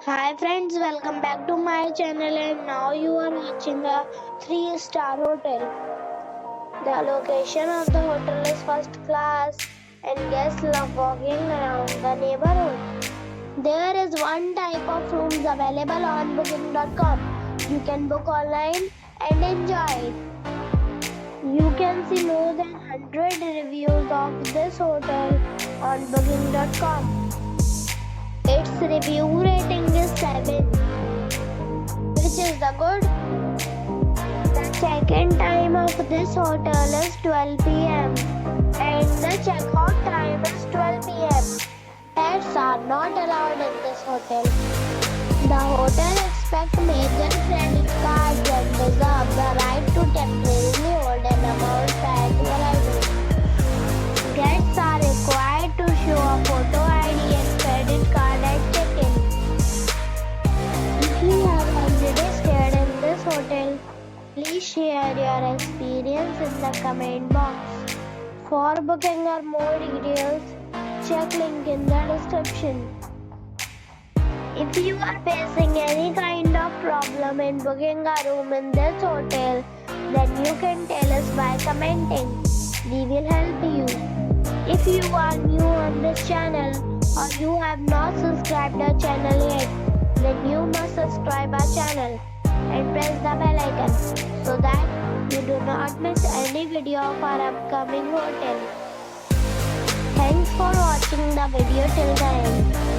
Hi friends, welcome back to my channel and now you are watching a 3-star hotel. The location of the hotel is first class and guests love walking around the neighborhood. There is one type of rooms available on booking.com. You can book online and enjoy it. You can see more than 100 reviews of this hotel on booking.com. Its review rating is 7, which is the good. The check-in time of this hotel is 12 p.m. and the check-out time is 12 p.m. Pets are not allowed in this hotel. The hotel expects major credit cards and reserves the right to temporarily hold an amount prior to arrival. Guests are required to show a photo ID and credit card at check-in. If you have already stayed in this hotel, please share your experience in the comment box. For booking or more details, check link in the description. If you are facing any kind of problem in booking a room in this hotel, then you can tell us by commenting. We will help you. If you are new on this channel or you have not subscribed our channel yet, then you must subscribe our channel and press the bell icon so that you do not miss any video of our upcoming hotel. Thanks for watching the video till the end.